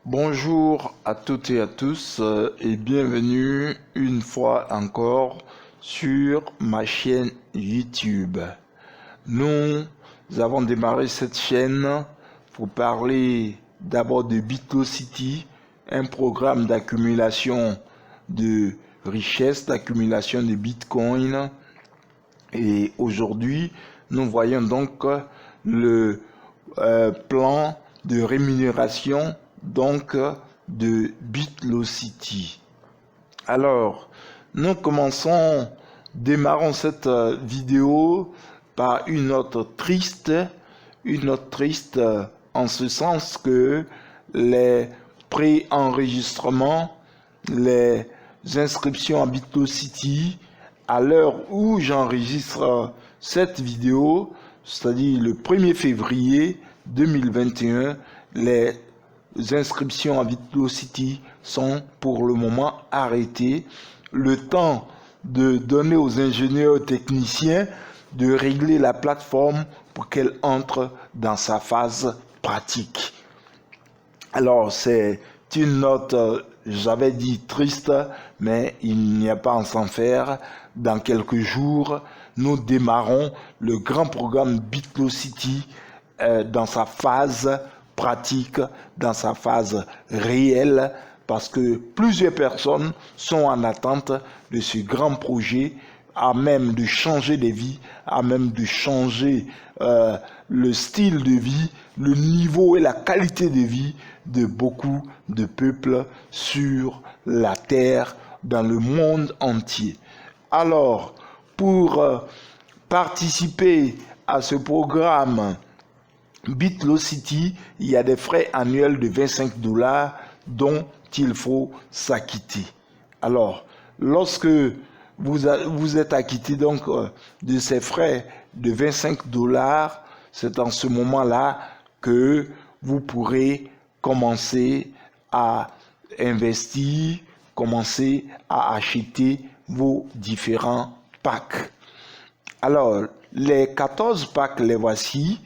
Bonjour à toutes et à tous et bienvenue une fois encore sur ma chaîne YouTube. Nous avons démarré cette chaîne pour parler d'abord de BitLocity, un programme d'accumulation de richesses, d'accumulation de Bitcoin. Et aujourd'hui, nous voyons donc le plan de rémunération donc de BitLocity. Alors, nous démarrons cette vidéo par une note triste en ce sens que les pré-enregistrements, les inscriptions à BitLocity, à l'heure où j'enregistre cette vidéo, c'est-à-dire le 1er février 2021, les inscriptions à BitLocity sont pour le moment arrêtées. Le temps de donner aux ingénieurs techniciens de régler la plateforme pour qu'elle entre dans sa phase pratique. Alors, c'est une note, j'avais dit triste, mais il n'y a pas à s'en faire. Dans quelques jours, nous démarrons le grand programme BitLocity dans sa phase pratique, dans sa phase réelle, parce que plusieurs personnes sont en attente de ce grand projet, à même de changer des vies, à même de changer le style de vie, le niveau et la qualité de vie de beaucoup de peuples sur la terre, dans le monde entier. Alors, pour participer à ce programme BitLocity, il y a des frais annuels de 25 $ dont il faut s'acquitter. Alors, lorsque vous êtes acquitté donc de ces frais de 25 $, c'est en ce moment-là que vous pourrez commencer à investir, commencer à acheter vos différents packs. Alors, les 14 packs, les voici.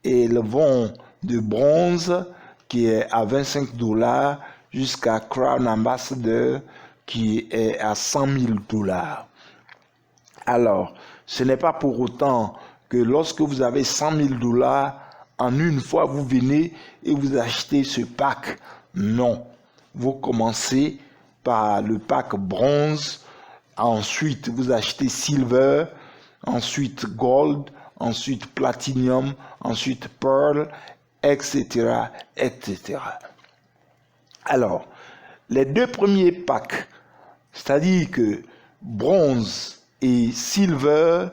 Et ils vont de bronze qui est à 25 $ jusqu'à Crown Ambassador qui est à 100 000 $. Alors, ce n'est pas pour autant que lorsque vous avez 100 000 $, en une fois vous venez et vous achetez ce pack. Non, vous commencez par le pack bronze, ensuite vous achetez silver, ensuite gold, ensuite platinum, ensuite pearl, etc., etc. Alors, les deux premiers packs, c'est-à-dire que bronze et silver,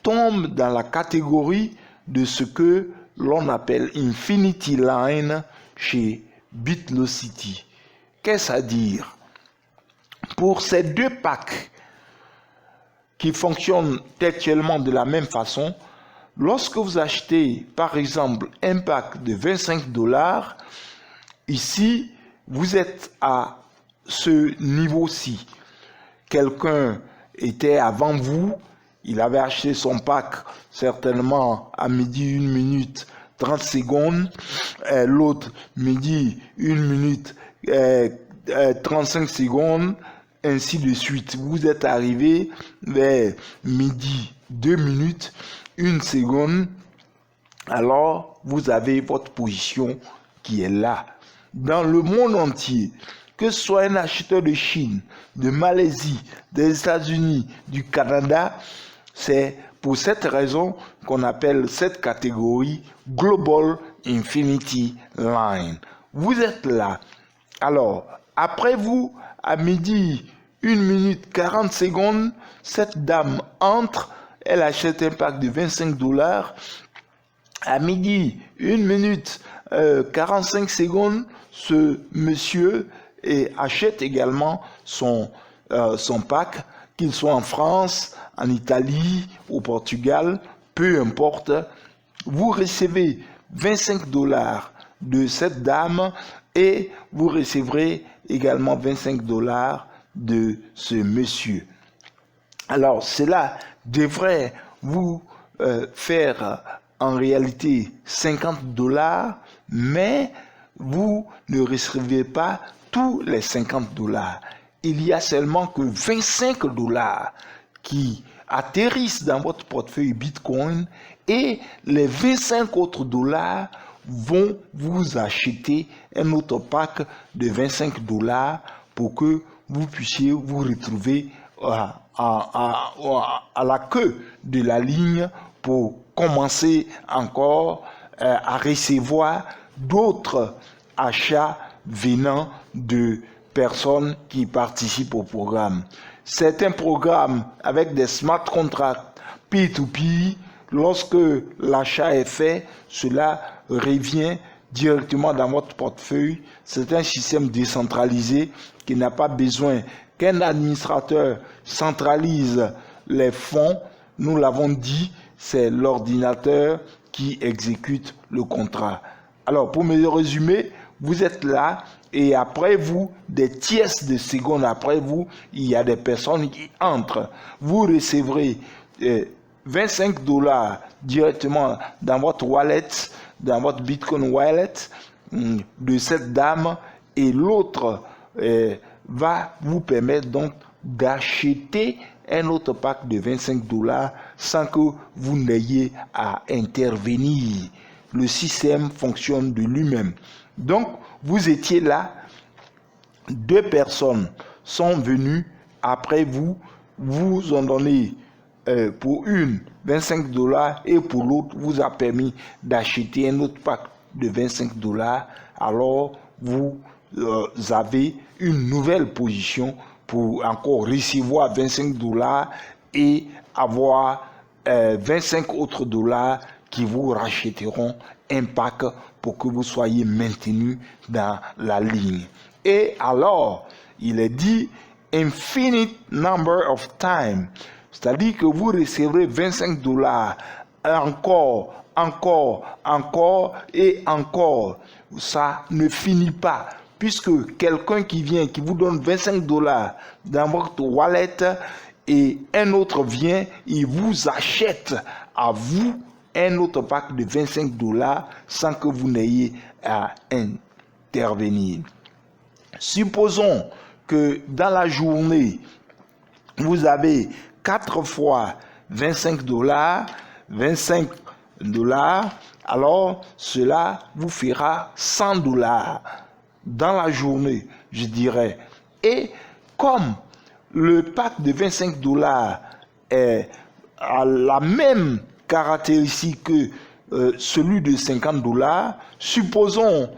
tombent dans la catégorie de ce que l'on appelle Infinity Line chez BitLocity. Qu'est-ce à dire? Pour ces deux packs, qui fonctionne actuellement de la même façon, lorsque vous achetez par exemple un pack de 25 $, ici vous êtes à ce niveau-ci. Quelqu'un était avant vous, il avait acheté son pack certainement à midi 1 minute 30 secondes, l'autre midi 1 minute 35 secondes, ainsi de suite. Vous êtes arrivé vers midi 2 minutes 1 seconde, alors vous avez votre position qui est là. Dans le monde entier, que ce soit un acheteur de Chine, de Malaisie, des États-Unis, du Canada, c'est pour cette raison qu'on appelle cette catégorie Global Infinity Line. Vous êtes là. Alors, après vous, à midi 1 minute 40 secondes, cette dame entre, elle achète un pack de 25 $. À midi 1 minute 45 secondes, ce monsieur achète également son pack, qu'il soit en France, en Italie, au Portugal, peu importe. Vous recevez 25 $ de cette dame et vous recevrez également 25 $ de ce monsieur. Alors, cela devrait vous faire en réalité 50 $, mais vous ne recevez pas tous les 50 $. Il y a seulement que 25 $ qui atterrissent dans votre portefeuille Bitcoin et les 25 autres $ vont vous acheter un autre pack de 25 $ pour que vous puissiez vous retrouver à la queue de la ligne pour commencer encore à recevoir d'autres achats venant de personnes qui participent au programme. C'est un programme avec des smart contracts P2P. Lorsque l'achat est fait, cela revient directement dans votre portefeuille. C'est un système décentralisé qui n'a pas besoin qu'un administrateur centralise les fonds. Nous l'avons dit, c'est l'ordinateur qui exécute le contrat. Alors, pour me résumer, vous êtes là et après vous, des tierces de secondes après vous, il y a des personnes qui entrent. Vous recevrez 25 $ directement dans votre wallet, dans votre Bitcoin wallet de cette dame et l'autre va vous permettre donc d'acheter un autre pack de 25 $ sans que vous n'ayez à intervenir. Le système fonctionne de lui-même. Donc, vous étiez là, deux personnes sont venues après vous, vous ont donné pour une 25 $ et pour l'autre vous a permis d'acheter un autre pack de 25 $. Alors, vous avez une nouvelle position pour encore recevoir 25 $ et avoir 25 autres $ qui vous rachèteront un pack pour que vous soyez maintenu dans la ligne. Et alors, il est dit infinite number of time, c'est-à-dire que vous recevrez 25 $ encore et encore. Ça ne finit pas, puisque quelqu'un qui vient, qui vous donne 25 $ dans votre wallet et un autre vient, il vous achète à vous un autre pack de 25 $ sans que vous n'ayez à intervenir. Supposons que dans la journée, vous avez 4 fois 25 $, 25 $, alors cela vous fera 100 $ dans la journée, je dirais. Et comme le pack de 25 $ a la même caractéristique que celui de 50 $, supposons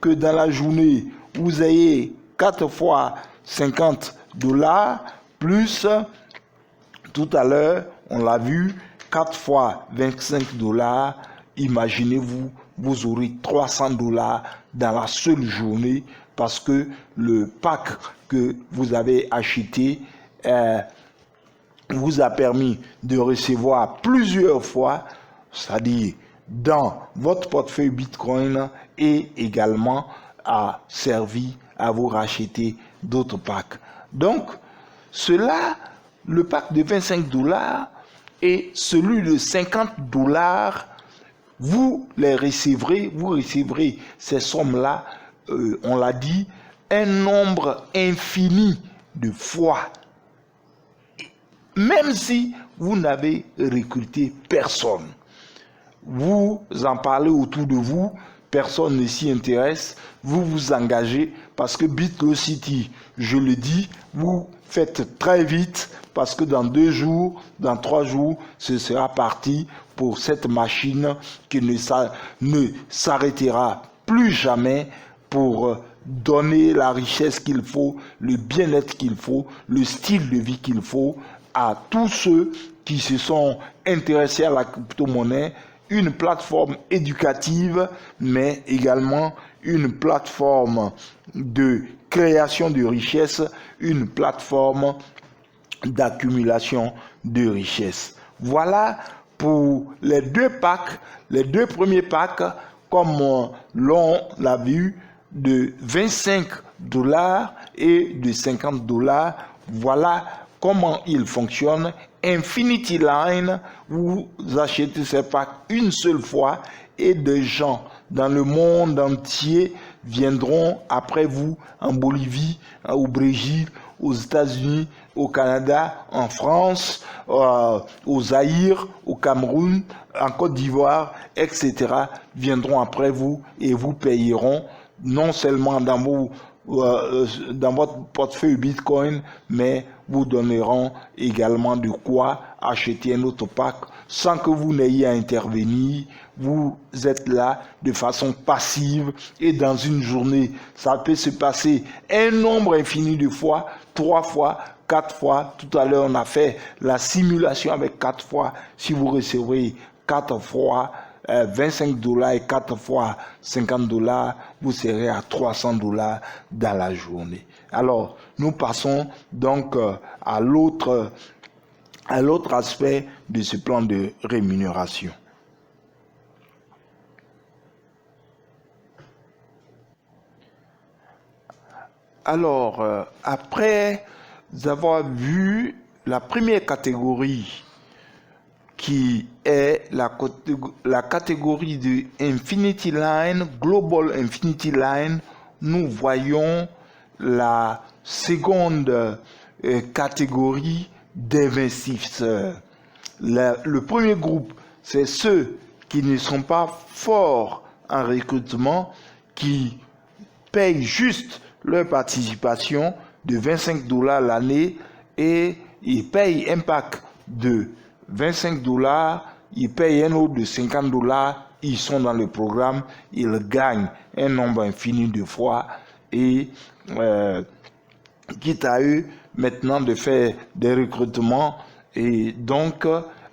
que dans la journée, vous ayez 4 fois 50 $ plus, tout à l'heure, on l'a vu, 4 fois 25 $, imaginez-vous, vous aurez 300 $ dans la seule journée parce que le pack que vous avez acheté vous a permis de recevoir plusieurs fois, c'est-à-dire dans votre portefeuille Bitcoin et également a servi à vous racheter d'autres packs. Donc, cela, le pack de 25 $ et celui de 50 $, vous les recevrez, vous recevrez ces sommes-là, on l'a dit, un nombre infini de fois. Même si vous n'avez recruté personne, vous en parlez autour de vous, personne ne s'y intéresse, vous vous engagez parce que BitLocity, je le dis, vous faites très vite parce que dans 2 jours, dans 3 jours, ce sera parti pour cette machine qui ne s'arrêtera plus jamais pour donner la richesse qu'il faut, le bien-être qu'il faut, le style de vie qu'il faut à tous ceux qui se sont intéressés à la crypto-monnaie, une plateforme éducative, mais également une plateforme de création de richesse, une plateforme d'accumulation de richesse. Voilà pour les 2 packs, les 2 premiers packs, comme l'on l'a vu, de 25 $ et de 50 $. Voilà comment il fonctionne. Infinity Line, vous achetez ces packs une seule fois et des gens dans le monde entier viendront après vous en Bolivie, au Brésil, aux États-Unis, au Canada, en France, au Zaïre, au Cameroun, en Côte d'Ivoire, etc. viendront après vous et vous payeront non seulement dans votre portefeuille Bitcoin, mais vous donneront également de quoi acheter un autre pack sans que vous n'ayez à intervenir. Vous êtes là de façon passive et dans une journée, ça peut se passer un nombre infini de fois, 3 fois, 4 fois. Tout à l'heure, on a fait la simulation avec 4 fois. Si vous recevez 4 fois 25 $ et 4 fois 50 $, vous serez à 300 $ dans la journée. Alors, nous passons donc à l'autre aspect de ce plan de rémunération. Alors, après avoir vu la première catégorie, qui est la catégorie de Infinity Line, Global Infinity Line, nous voyons la seconde catégorie d'investisseurs. Le premier groupe, c'est ceux qui ne sont pas forts en recrutement, qui payent juste leur participation de 25 $ l'année et ils payent un pack de 25 $, ils payent un autre de 50 $, ils sont dans le programme, ils gagnent un nombre infini de fois et quitte à eux maintenant de faire des recrutements et donc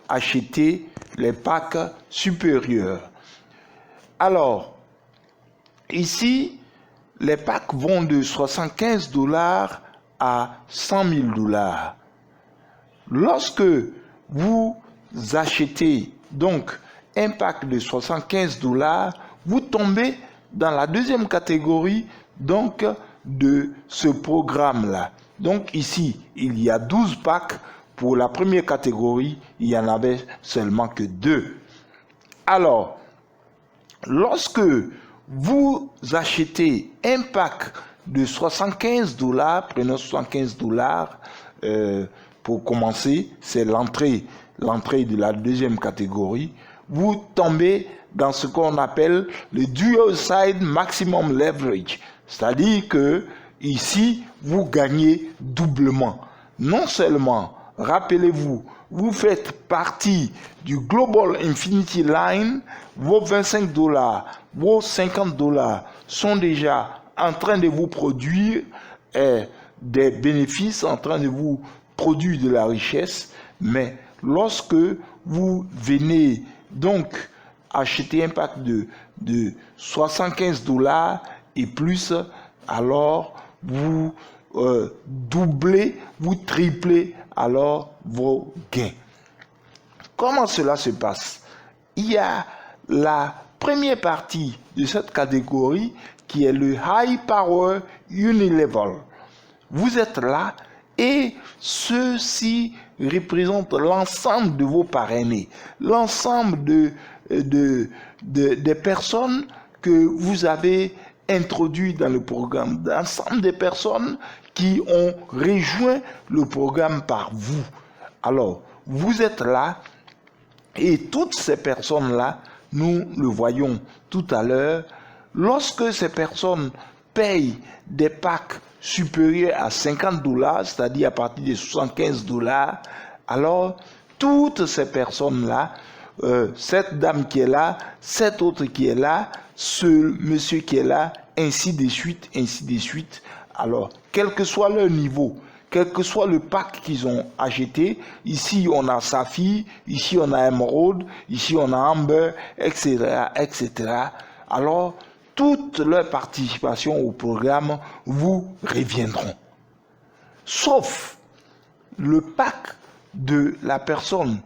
acheter les packs supérieurs. Alors, ici, les packs vont de 75 $ à 100 000 $. Lorsque vous achetez donc un pack de 75 $, vous tombez dans la deuxième catégorie donc de ce programme-là. Donc ici, il y a 12 packs. Pour la première catégorie, il n'y en avait seulement que 2. Alors, lorsque vous achetez un pack de 75 $, prenons 75 $ pour commencer, c'est l'entrée de la deuxième catégorie, vous tombez dans ce qu'on appelle le Dual Side Maximum Leverage. C'est-à-dire que ici, vous gagnez doublement. Non seulement, rappelez-vous, vous faites partie du Global Infinity Line, vos 25 $, vos 50 $ sont déjà en train de vous produire des bénéfices, en train de vous produire de la richesse, mais lorsque vous venez donc acheter un pack de 75 $ et plus, alors vous doublez, vous triplez alors vos gains. Comment cela se passe? Il y a la première partie de cette catégorie qui est le High Power Unilevel. Vous êtes là et ceci représente l'ensemble de vos parrainés, l'ensemble des personnes que vous avez introduites dans le programme, l'ensemble des personnes qui ont rejoint le programme par vous. Alors, vous êtes là et toutes ces personnes-là, nous le voyons tout à l'heure, lorsque ces personnes payent des packs supérieurs à 50 $, c'est-à-dire à partir de 75 $, alors toutes ces personnes-là, cette dame qui est là, cette autre qui est là, ce monsieur qui est là, ainsi de suite, ainsi de suite. Alors, quel que soit leur niveau, quel que soit le pack qu'ils ont acheté, ici on a Saphir, ici on a Emerald, ici on a Amber, etc., etc. Alors, toute leur participation au programme vous reviendront. Sauf le pack de la personne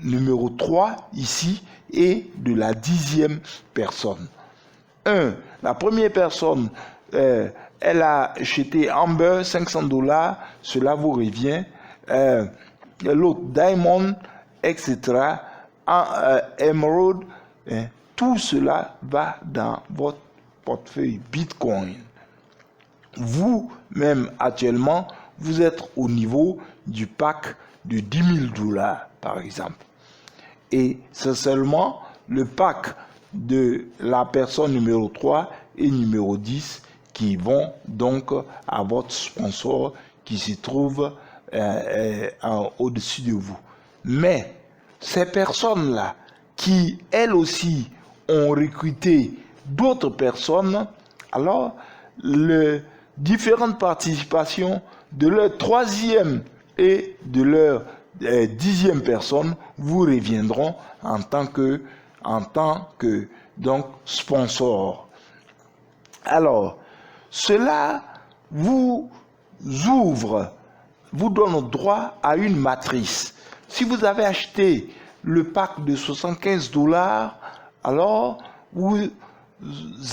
numéro 3 ici et de la 10e personne. La première personne, elle a acheté Amber 500 $, cela vous revient. L'autre Diamond, etc. Emerald, tout cela va dans votre portefeuille Bitcoin. Vous-même, actuellement, vous êtes au niveau du pack de 10 000 $, par exemple. Et c'est seulement le pack de la personne numéro 3 et numéro 10 qui vont donc à votre sponsor qui se trouve au-dessus de vous. Mais ces personnes-là qui, elles aussi, ont recruté d'autres personnes, alors les différentes participations de leur troisième et de leur 10e personne vous reviendront en tant que donc sponsor. Alors, cela vous ouvre, vous donne droit à une matrice. Si vous avez acheté le pack de 75 $, alors vous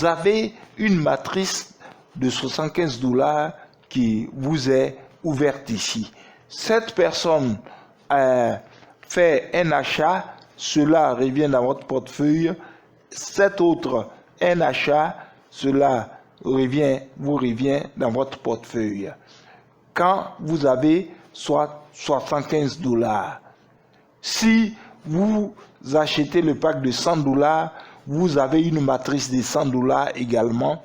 avez une matrice de 75 $ qui vous est ouverte ici. Cette personne fait un achat, cela revient dans votre portefeuille. Cet autre, un achat, cela vous revient dans votre portefeuille. Quand vous avez soit 75 $, si vous achetez le pack de 100 $, vous avez une matrice de 100 $ également.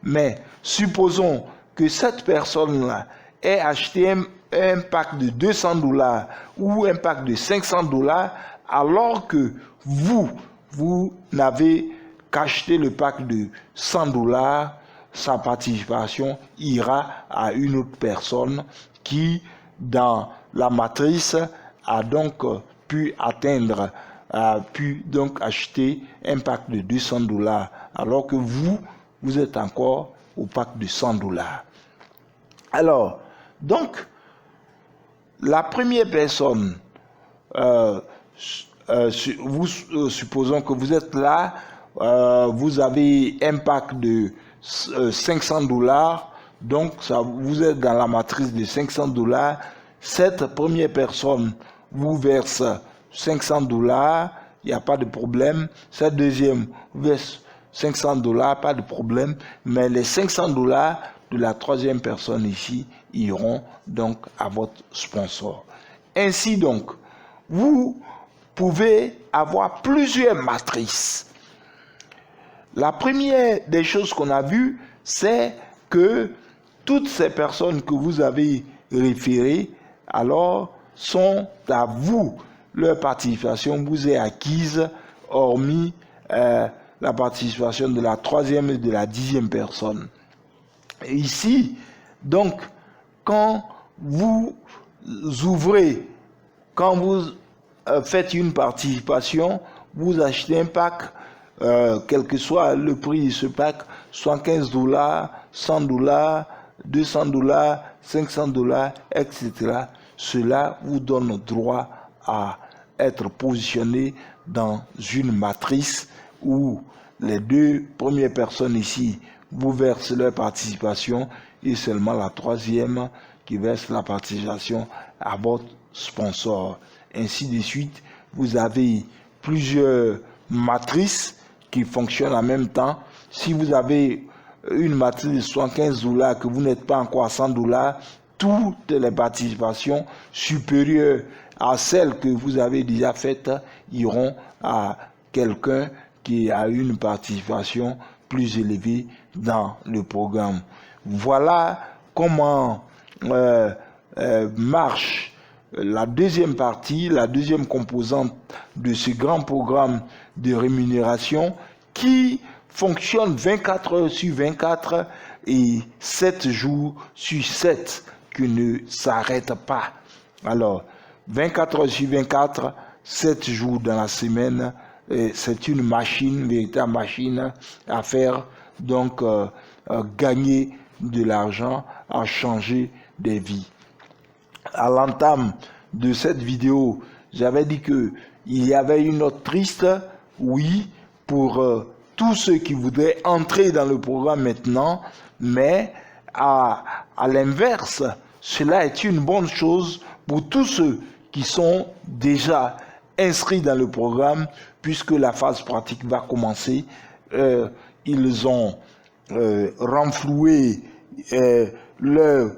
Mais supposons que cette personne-là ait acheté un pack de 200 $ ou un pack de 500 $, alors que vous n'avez qu'acheté le pack de 100 $, sa participation ira à une autre personne qui, dans la matrice, a donc pu acheter un pack de 200 $, alors que vous êtes encore au pack de 100 $. Alors, donc, la première personne, supposons que vous êtes là, vous avez un pack de 500 $, donc vous êtes dans la matrice de 500 $. Cette première personne vous verse 500 $, il n'y a pas de problème. Cette deuxième vous verse 500 $, pas de problème. Mais les 500 $ de la troisième personne ici iront donc à votre sponsor. Ainsi donc, vous pouvez avoir plusieurs matrices. La première des choses qu'on a vues, c'est que toutes ces personnes que vous avez référées, alors, sont à vous. Leur participation vous est acquise, hormis la participation de la troisième et de la 10e personne. Et ici, donc, quand vous ouvrez, quand vous faites une participation, vous achetez un pack, quel que soit le prix de ce pack, 75 $, 100 $, 200 $, 500 $, etc. Cela vous donne droit à être positionné dans une matrice où les deux premières personnes ici vous versent leur participation et seulement la troisième qui verse la participation à votre sponsor. Ainsi de suite, vous avez plusieurs matrices qui fonctionnent en même temps. Si vous avez une matrice de 75 $ que vous n'êtes pas encore à 100 $, toutes les participations supérieures à celles que vous avez déjà faites iront à quelqu'un qui a une participation plus élevée dans le programme. Voilà comment marche la deuxième partie, la deuxième composante de ce grand programme de rémunération qui fonctionne 24 heures sur 24 et 7 jours sur 7, qui ne s'arrête pas. Alors, 24 heures sur 24, 7 jours dans la semaine, c'est une machine, une véritable machine à faire, donc gagner de l'argent, à changer des vies. À l'entame de cette vidéo, j'avais dit que il y avait une note triste, oui, pour tous ceux qui voudraient entrer dans le programme maintenant, mais à l'inverse, cela est une bonne chose pour tous ceux qui sont déjà inscrits dans le programme, puisque la phase pratique va commencer. Ils ont renfloué leur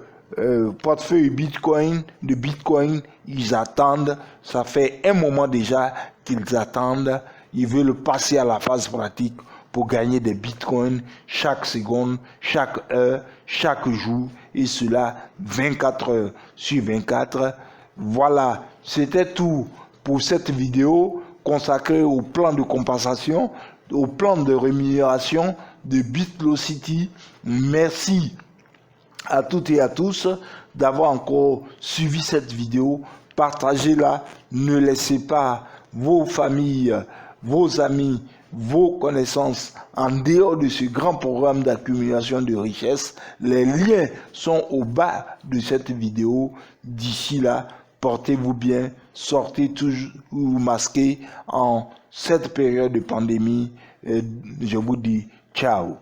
portefeuille de Bitcoin. Ils attendent, ça fait un moment déjà qu'ils attendent. Ils veulent passer à la phase pratique pour gagner des Bitcoins chaque seconde, chaque heure, chaque jour, et cela 24 heures sur 24. Voilà, c'était tout pour cette vidéo consacrée au plan de compensation, au plan de rémunération de BitLocity. Merci à toutes et à tous d'avoir encore suivi cette vidéo. Partagez-la, ne laissez pas vos familles, vos amis, vos connaissances en dehors de ce grand programme d'accumulation de richesses. Les liens sont au bas de cette vidéo. D'ici là, portez-vous bien, sortez toujours masqués en cette période de pandémie. Je vous dis ciao.